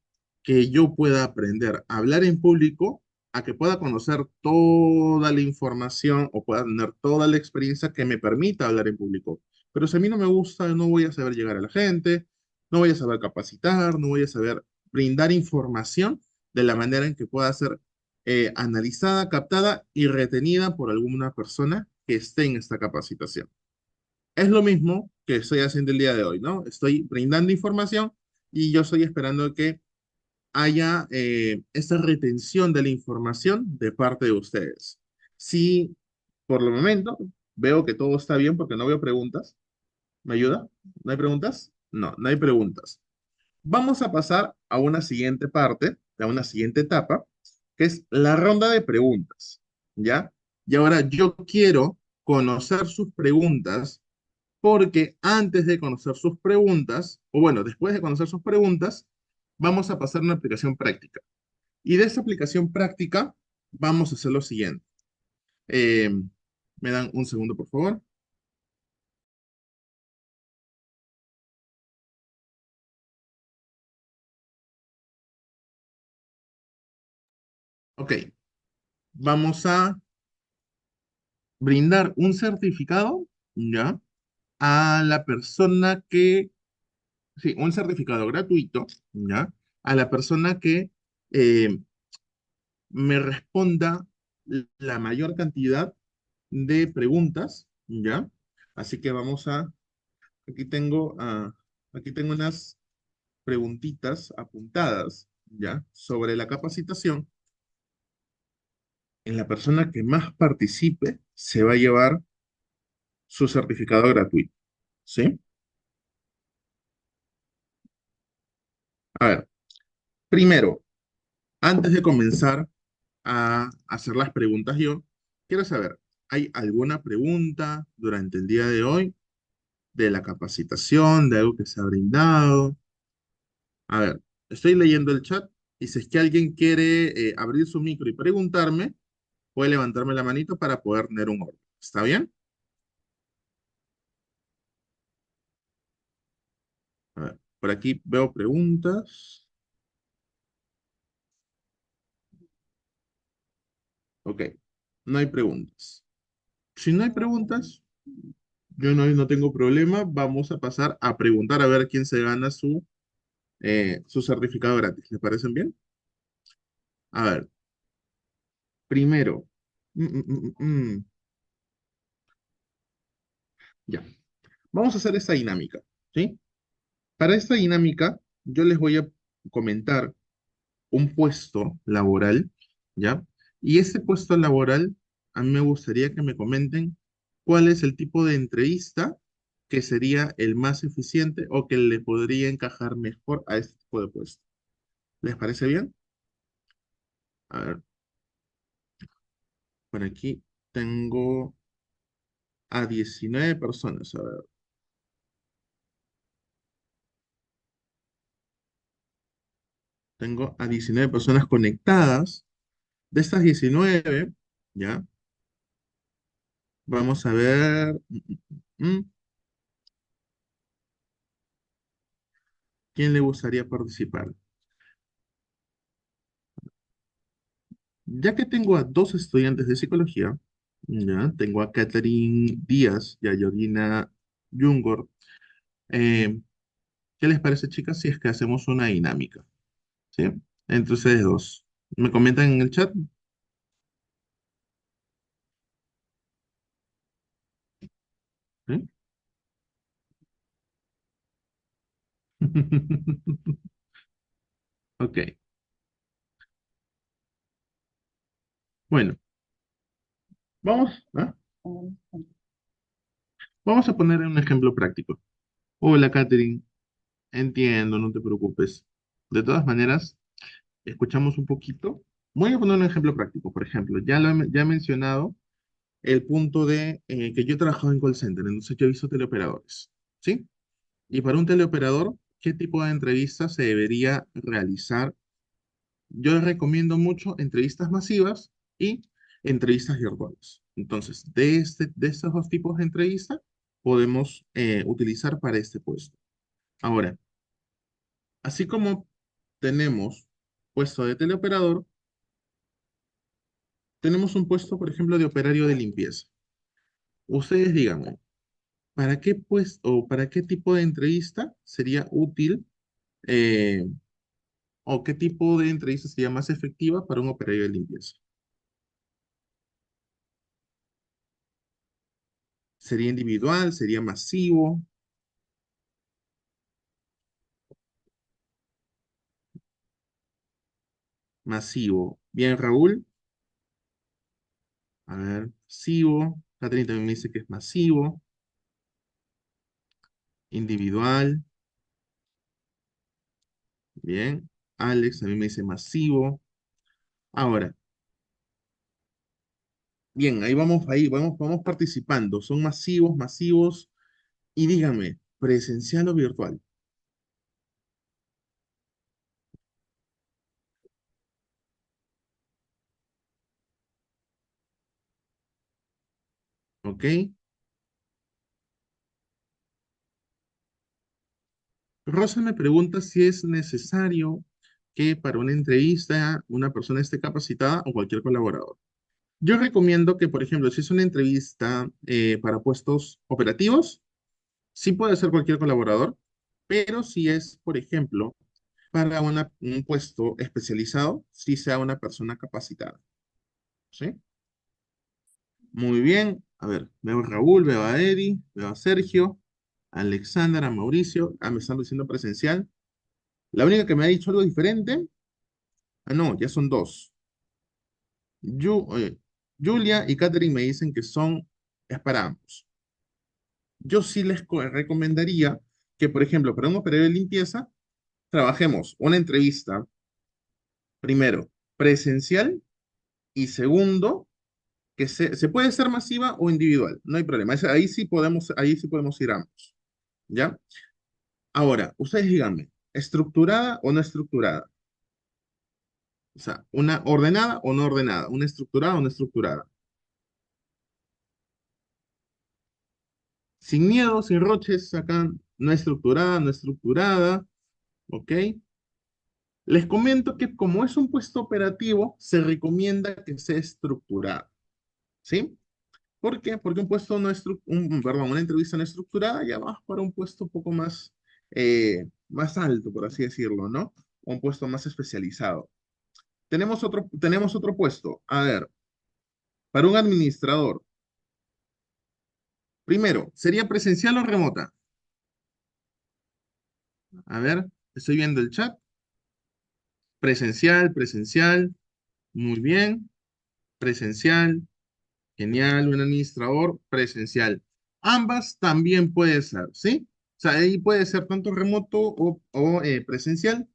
Que yo pueda aprender a hablar en público, a que pueda conocer toda la información o pueda tener toda la experiencia que me permita hablar en público. Pero si a mí no me gusta, no voy a saber llegar a la gente, no voy a saber capacitar, no voy a saber brindar información de la manera en que pueda ser analizada, captada y retenida por alguna persona que esté en esta capacitación. Es lo mismo que estoy haciendo el día de hoy, ¿no? Estoy brindando información y yo estoy esperando que haya esta retención de la información de parte de ustedes. Si por el momento veo que todo está bien porque no veo preguntas, ¿me ayuda? ¿No hay preguntas? No, no hay preguntas. Vamos a pasar a una siguiente parte, a una siguiente etapa, que es la ronda de preguntas, ¿ya? Y ahora yo quiero conocer sus preguntas porque antes de conocer sus preguntas, o bueno, después de conocer sus preguntas, vamos a pasar a una aplicación práctica. Y de esa aplicación práctica vamos a hacer lo siguiente. Eh, ¿Me dan un segundo, por favor? Ok, vamos a brindar un certificado, ¿ya? A la persona que, sí, un certificado gratuito, ¿ya? A la persona que eh, me responda la mayor cantidad de preguntas, ¿ya? Así que aquí aquí tengo unas preguntitas apuntadas, ¿ya? Sobre la capacitación. En la persona que más participe se va a llevar su certificado gratuito, ¿sí? A ver, primero, antes de comenzar a hacer las preguntas yo, quiero saber, ¿hay alguna pregunta durante el día de hoy de la capacitación, de algo que se ha brindado? A ver, estoy leyendo el chat y si es que alguien quiere abrir su micro y preguntarme, puede levantarme la manito para poder tener un orden. ¿Está bien? Por aquí veo preguntas. Ok, no hay preguntas. Si no hay preguntas, yo no tengo problema. Vamos a pasar a preguntar a ver quién se gana su certificado gratis. ¿Les parecen bien? A ver, primero. mm, mm, mm, mm, mm, ya, vamos a hacer esta dinámica, ¿sí? Para esta dinámica, yo les voy a comentar un puesto laboral, ¿ya? Y ese puesto laboral, a mí me gustaría que me comenten cuál es el tipo de entrevista que sería el más eficiente o que le podría encajar mejor a este tipo de puesto. ¿Les parece bien? A ver, por aquí tengo a 19 personas. A ver, tengo a 19 personas conectadas. De estas 19, ¿ya? Vamos a ver. ¿Quién le gustaría participar? Ya que tengo a dos estudiantes de psicología, ya, tengo a Catherine Díaz y a Georgina Jungor. eh, ¿Qué les parece, chicas, si es que hacemos una dinámica? ¿Sí? Entre ustedes dos. ¿Me comentan en el chat? ¿Sí? Ok, bueno, vamos, ¿ah? Vamos a poner un ejemplo práctico. Hola, Catherine, entiendo, no te preocupes. De todas maneras, escuchamos un poquito. Voy a poner un ejemplo práctico. Por ejemplo, ya he mencionado el punto de que yo he trabajado en call center, entonces yo he visto teleoperadores, ¿sí? Y para un teleoperador, ¿qué tipo de entrevista se debería realizar? Yo recomiendo mucho entrevistas masivas y entrevistas virtuales. Entonces, de estos dos tipos de entrevistas podemos utilizar para este puesto. Ahora, así como tenemos puesto de teleoperador, tenemos un puesto, por ejemplo, de operario de limpieza. Ustedes díganme, ¿para qué pues o para qué tipo de entrevista sería útil eh, o qué tipo de entrevista sería más efectiva para un operario de limpieza? ¿Sería individual? ¿Sería masivo? Masivo. Bien, Raúl. A ver, masivo. Catherine también me dice que es masivo. Individual. Bien. Alex también me dice masivo. Ahora, bien, vamos participando. Son masivos, masivos. Y dígame, ¿presencial o virtual? ¿Ok? Rosa me pregunta si es necesario que para una entrevista una persona esté capacitada o cualquier colaborador. Yo recomiendo que, por ejemplo, si es una entrevista para puestos operativos, sí puede ser cualquier colaborador, pero si es, por ejemplo, para un puesto especializado, sí sea una persona capacitada. ¿Sí? Muy bien. A ver, veo a Raúl, veo a Eddie, veo a Sergio, a Alexandra, a Mauricio. Ah, me están diciendo presencial. La única que me ha dicho algo diferente. Ah, no, ya son dos. Julia y Catherine me dicen que es para ambos. Yo sí recomendaría que, por ejemplo, para un operario de limpieza, trabajemos una entrevista, primero, presencial y segundo, que se puede ser masiva o individual, no hay problema. Ahí sí podemos ir ambos, ¿ya? Ahora, ustedes díganme, ¿estructurada o no estructurada? O sea, una ordenada o no ordenada, una estructurada o no estructurada. Sin miedo, sin roches, acá. no estructurada, no estructurada, ¿ok? Les comento que como es un puesto operativo, se recomienda que sea estructurado, ¿sí? ¿Por qué? Porque un puesto no perdón, una entrevista no estructurada ya va para un puesto un poco más, más alto, por así decirlo, ¿no? Un puesto más especializado. Tenemos otro puesto. A ver, para un administrador. Primero, ¿sería presencial o remota? A ver, estoy viendo el chat. Presencial, presencial. Muy bien. Presencial. Genial. Un administrador presencial. Ambas también puede ser, ¿sí? O sea, ahí puede ser tanto remoto o presencial.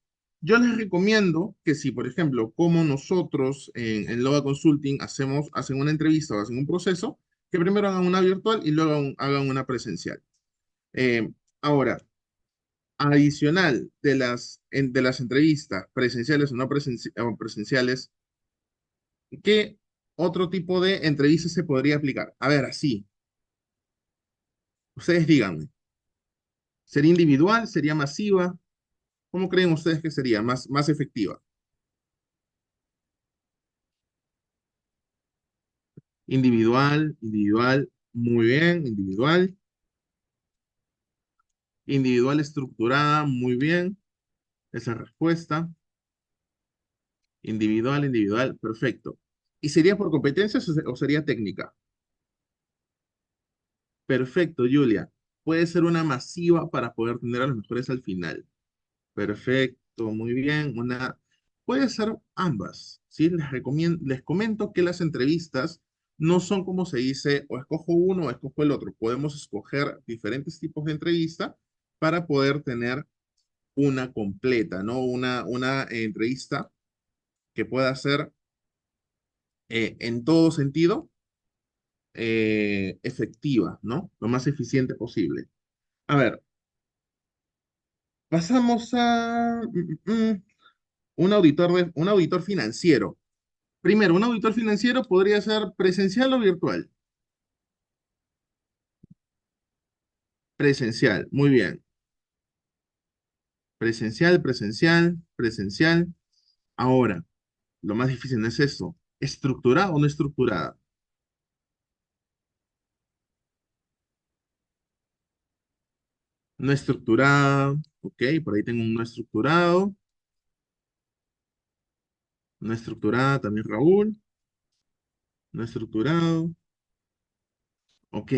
Yo les recomiendo que si, por ejemplo, como nosotros en Loga Consulting hacen una entrevista o hacen un proceso, que primero hagan una virtual y luego hagan una presencial. Eh, Ahora, adicional de las entrevistas presenciales o no o presenciales, ¿qué otro tipo de entrevistas se podría aplicar? A ver, así, ustedes díganme, ¿sería individual? ¿Sería masiva? ¿Cómo creen ustedes que sería más efectiva? Individual, individual, muy bien, individual, individual estructurada, muy bien, esa respuesta, individual, individual, perfecto. ¿Y sería por competencias o sería técnica? Perfecto, Julia. Puede ser una masiva para poder tener a los mejores al final. Perfecto, muy bien. Puede ser ambas, ¿sí? Les comento que las entrevistas no son como se dice, o escojo uno o escojo el otro. Podemos escoger diferentes tipos de entrevista para poder tener una completa, ¿no? Una entrevista que pueda ser en todo sentido efectiva, ¿no? Lo más eficiente posible. A ver, pasamos a un auditor financiero. Primero, un auditor financiero podría ser presencial o virtual. Presencial, muy bien. Presencial, presencial, presencial. Ahora, lo más difícil no es eso. ¿Estructurada o no estructurada? No estructurada. Ok, por ahí tengo un no estructurado. No estructurada también Raúl. No estructurado. Ok.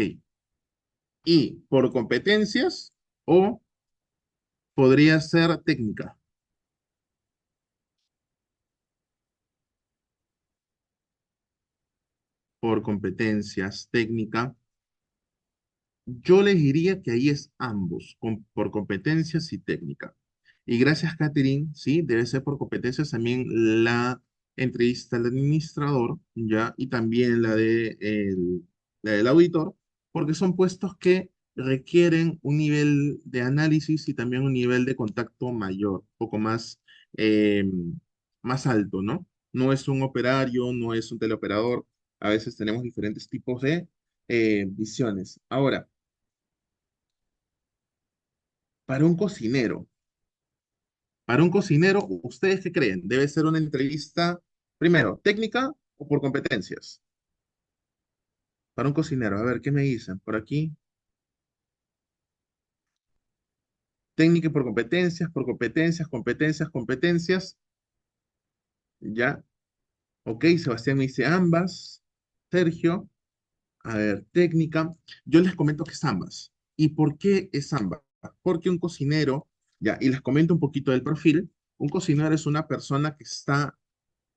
Y por competencias o podría ser técnica. Por competencias, técnica. Yo les diría que ahí es ambos, por competencias y técnica. Y gracias, Catherine, sí, debe ser por competencias también la entrevista al administrador, ¿ya? Y también la del auditor, porque son puestos que requieren un nivel de análisis y también un nivel de contacto mayor, un poco eh, más alto, ¿no? No es un operario, no es un teleoperador, a veces tenemos diferentes tipos de visiones. Ahora, para un cocinero. Para un cocinero, ¿ustedes qué creen? ¿Debe ser una entrevista, primero, técnica o por competencias? Para un cocinero, a ver, ¿qué me dicen? Por aquí, técnica y por competencias, competencias, competencias. Ya, ok, Sebastián me dice ambas. Sergio, a ver, técnica. Yo les comento que es ambas. ¿Y por qué es ambas? Porque un cocinero, ya, y les comento un poquito del perfil. Un cocinero es una persona que está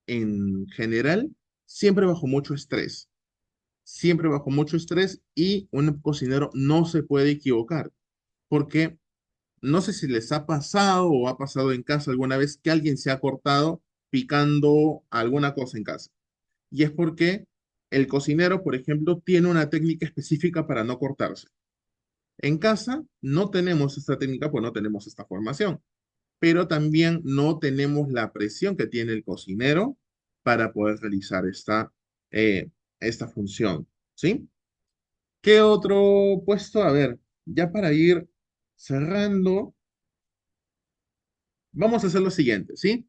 en general siempre bajo mucho estrés, siempre bajo mucho estrés y un cocinero no se puede equivocar, porque no sé si les ha pasado o ha pasado en casa alguna vez que alguien se ha cortado picando alguna cosa en casa. Y es porque el cocinero, por ejemplo, tiene una técnica específica para no cortarse. En casa no tenemos esta técnica, pues no tenemos esta formación, pero también no tenemos la presión que tiene el cocinero para poder realizar eh, esta función, ¿sí? ¿Qué otro puesto? A ver, ya para ir. cerrando, vamos a hacer lo siguiente, ¿sí?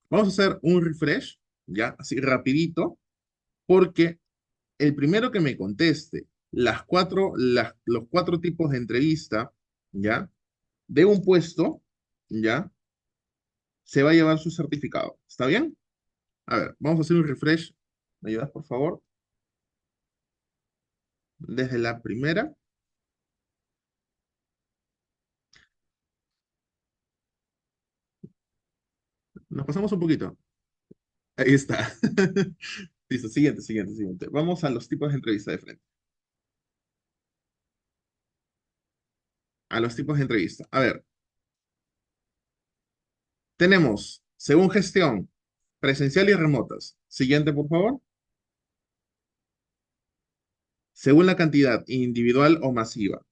Vamos a hacer un refresh, ya, así rapidito, porque el primero que me conteste los cuatro tipos de entrevista, ¿ya? De un puesto, ¿ya? Se va a llevar su certificado. ¿Está bien? A ver, vamos a hacer un refresh. ¿Me ayudas, por favor? Desde la primera. Nos pasamos un poquito. Ahí está. Listo, siguiente. Vamos a los tipos de entrevista de frente. A los tipos de entrevista. A ver, tenemos, según gestión, presencial y remotas. Siguiente, por favor. Según la cantidad, individual o masiva.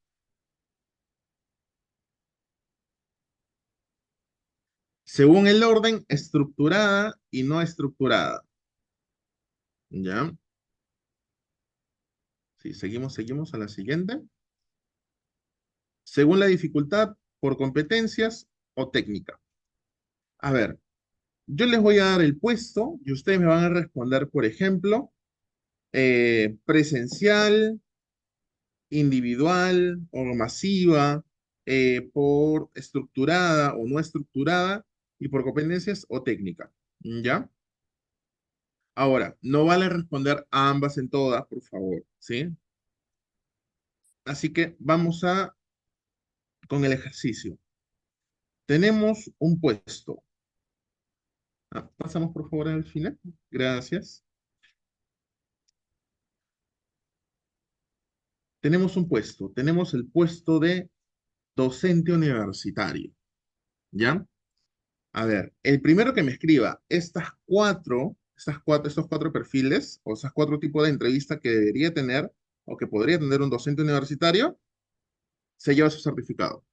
Según el orden, estructurada y no estructurada. ¿Ya? Sí, seguimos a la siguiente. Según la dificultad, por competencias o técnica. A ver, yo les voy a dar el puesto y ustedes me van a responder, por ejemplo, presencial, individual o masiva, por estructurada o no estructurada y por competencias o técnica. ¿Ya? Ahora, no vale responder a ambas en todas, por favor, ¿sí? Así que vamos con el ejercicio. Tenemos un puesto. Pasamos por favor al final. Gracias. Tenemos un puesto. Tenemos el puesto de docente universitario. ¿Ya? A ver, el primero que me escriba estos cuatro perfiles o esos cuatro tipos de entrevista que debería tener o que podría tener un docente universitario, se lleva su certificado.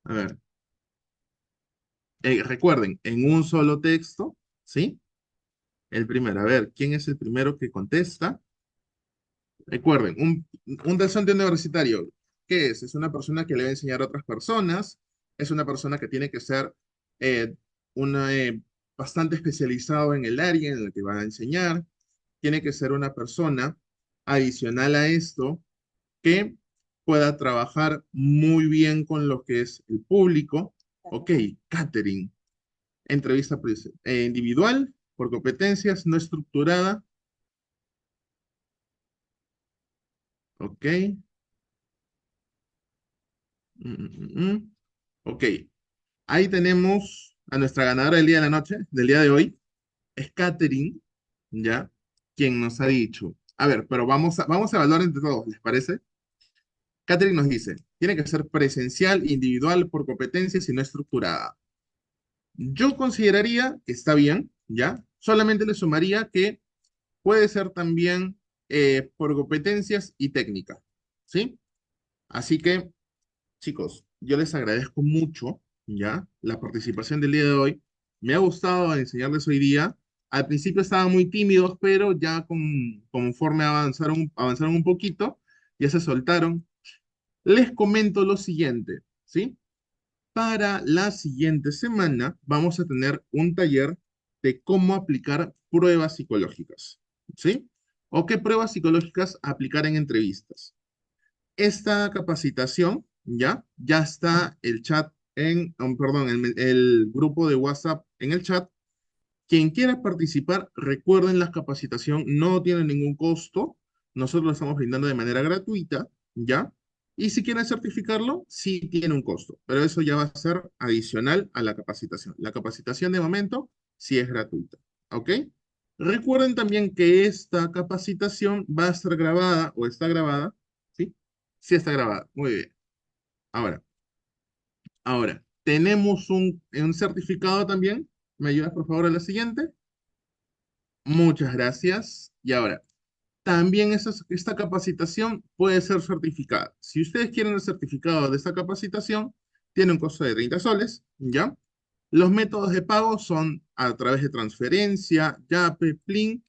A ver, recuerden, en un solo texto, ¿sí? El primero, a ver, ¿quién es el primero que contesta? Recuerden, un docente universitario, ¿qué es? Es una persona que le va a enseñar a otras personas, es una persona que tiene que ser eh, una, bastante especializado en el área en la que va a enseñar, tiene que ser una persona adicional a esto que pueda trabajar muy bien con lo que es el público. Ok, catering, entrevista individual, por competencias, no estructurada. Ok. Ok, ahí tenemos a nuestra ganadora del día de la noche, del día de hoy, es Katherine, ¿ya? Quien nos ha dicho, a ver, pero vamos a evaluar entre todos, ¿les parece? Katherine nos dice, tiene que ser presencial, individual, por competencias y no estructurada. Yo consideraría que está bien, ¿ya? Solamente le sumaría que puede ser también por competencias y técnica, ¿sí? Así que chicos, yo les agradezco mucho, ¿ya? La participación del día de hoy. Me ha gustado enseñarles hoy día. Al principio estaban muy tímidos, pero ya conforme avanzaron un poquito, ya se soltaron. Les comento lo siguiente, ¿sí? Para la siguiente semana vamos a tener un taller de cómo aplicar pruebas psicológicas, ¿sí? O qué pruebas psicológicas aplicar en entrevistas. Esta capacitación, ya está el chat perdón, el grupo de WhatsApp en el chat. Quien quiera participar, recuerden, la capacitación no tiene ningún costo. Nosotros lo estamos brindando de manera gratuita, ¿ya? Y si quieren certificarlo, sí tiene un costo, pero eso ya va a ser adicional a la capacitación. La capacitación de momento sí es gratuita, ¿ok? Recuerden también que esta capacitación va a estar grabada o está grabada, ¿sí? Sí está grabada, muy bien. Ahora, tenemos un certificado también. ¿Me ayudas por favor a la siguiente? Muchas gracias. Y ahora, también esta capacitación puede ser certificada. Si ustedes quieren el certificado de esta capacitación, tiene un costo de 30 soles, ¿ya? Los métodos de pago son a través de transferencia, Yape, Plin,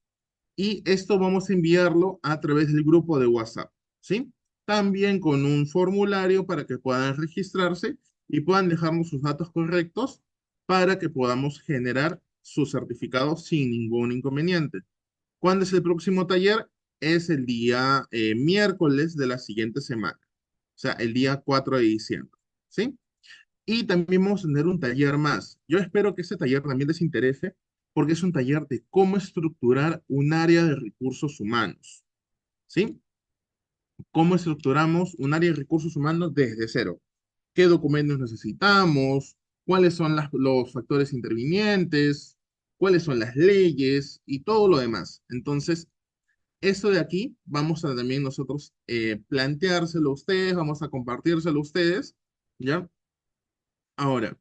y esto vamos a enviarlo a través del grupo de WhatsApp, ¿sí? también con un formulario para que puedan registrarse y puedan dejarnos sus datos correctos para que podamos generar su certificado sin ningún inconveniente. ¿Cuándo es el próximo taller? Es el día miércoles de la siguiente semana, o sea, el día 4 de diciembre, ¿sí? Y también vamos a tener un taller más. Yo espero que ese taller también les interese porque es un taller de cómo estructurar un área de recursos humanos, ¿sí? Cómo estructuramos un área de recursos humanos desde cero. ¿Qué documentos necesitamos? ¿Cuáles son los factores intervinientes? ¿Cuáles son las leyes? Y todo lo demás. Entonces, esto de aquí vamos a también nosotros planteárselo a ustedes, vamos a compartírselo a ustedes, ¿ya? Ahora,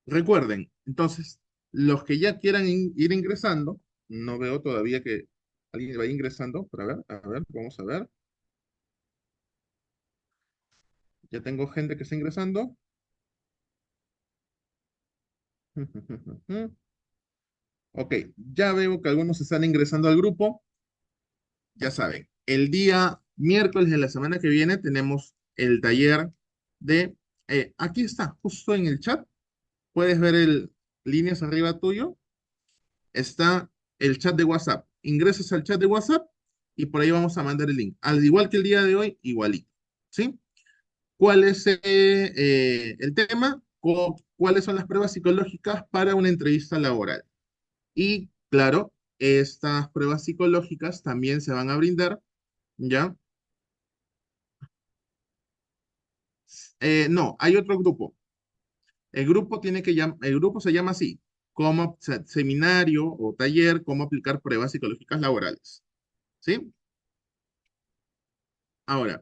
recuerden, entonces, los que ya quieran ir ingresando, no veo todavía que alguien vaya ingresando, pero a ver, vamos a ver. Ya tengo gente que está ingresando. Ok, ya veo que algunos están ingresando al grupo. Ya saben, el día miércoles de la semana que viene tenemos el taller de... aquí está, justo en el chat. Puedes ver el líneas arriba tuyo. Está el chat de WhatsApp. Ingresas al chat de WhatsApp y por ahí vamos a mandar el link. Al igual que el día de hoy, igualito. ¿Sí? ¿Cuál es el tema? ¿Cuáles son las pruebas psicológicas para una entrevista laboral? Y claro, estas pruebas psicológicas también se van a brindar, ¿ya? No, hay otro grupo. El grupo se llama así, como seminario o taller, cómo aplicar pruebas psicológicas laborales, ¿sí? Ahora,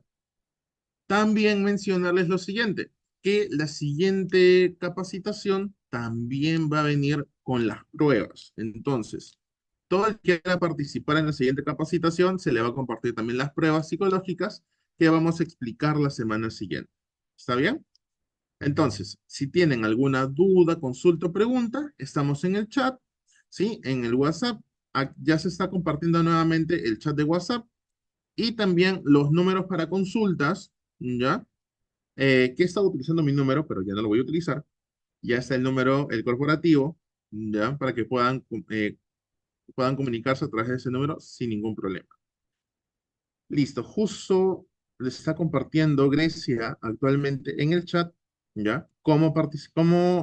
también mencionarles lo siguiente, que la siguiente capacitación también va a venir con las pruebas. Entonces, todo el que quiera participar en la siguiente capacitación se le va a compartir también las pruebas psicológicas que vamos a explicar la semana siguiente. ¿Está bien? Entonces, si tienen alguna duda, consulta o pregunta, estamos en el chat, ¿sí? En el WhatsApp. Ya se está compartiendo nuevamente el chat de WhatsApp y también los números para consultas, ¿ya? Que he estado utilizando mi número, pero ya no lo voy a utilizar. Ya está el número, el corporativo, ¿ya? Para que puedan comunicarse a través de ese número sin ningún problema. Listo, justo les está compartiendo Grecia actualmente en el chat, ¿ya? Como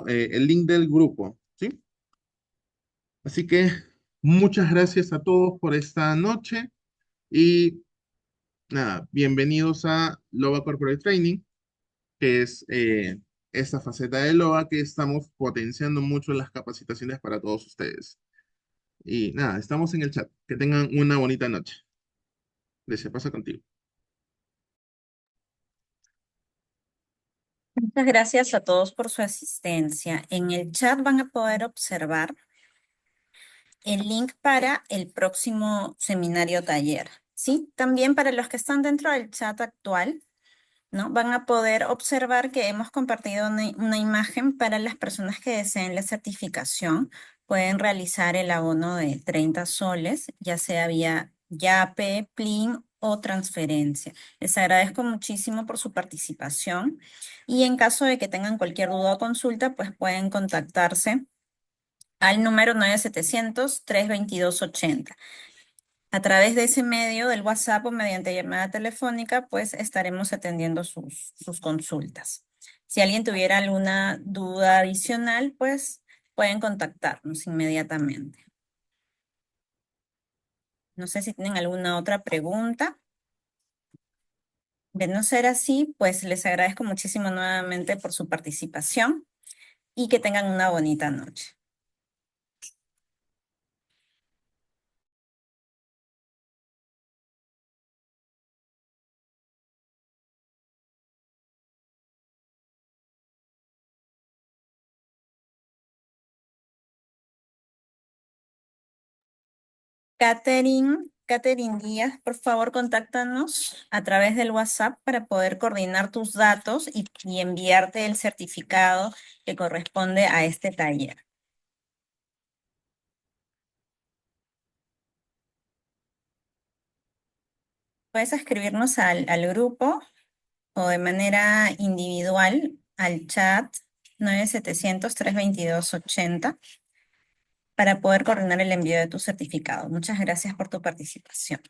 el link del grupo, ¿sí? Así que muchas gracias a todos por esta noche y nada, bienvenidos a Loba Corporate Training, que es esta faceta de Loba que estamos potenciando mucho en las capacitaciones para todos ustedes. Y nada, estamos en el chat. Que tengan una bonita noche. Les pasa contigo. Muchas gracias a todos por su asistencia. En el chat van a poder observar el link para el próximo seminario taller, ¿sí? También para los que están dentro del chat actual, ¿no? Van a poder observar que hemos compartido una imagen para las personas que deseen la certificación. Pueden realizar el abono de 30 soles, ya sea vía Yape, Plin o transferencia. Les agradezco muchísimo por su participación y en caso de que tengan cualquier duda o consulta, pues pueden contactarse al número 9700-322-80. A través de ese medio del WhatsApp o mediante llamada telefónica, pues estaremos atendiendo sus consultas. Si alguien tuviera alguna duda adicional, pues pueden contactarnos inmediatamente. No sé si tienen alguna otra pregunta. De no ser así, pues les agradezco muchísimo nuevamente por su participación y que tengan una bonita noche. Catherine Díaz, por favor, contáctanos a través del WhatsApp para poder coordinar tus datos y enviarte el certificado que corresponde a este taller. Puedes escribirnos al grupo o de manera individual al chat 9700-322-80 para poder coordinar el envío de tu certificado. Muchas gracias por tu participación.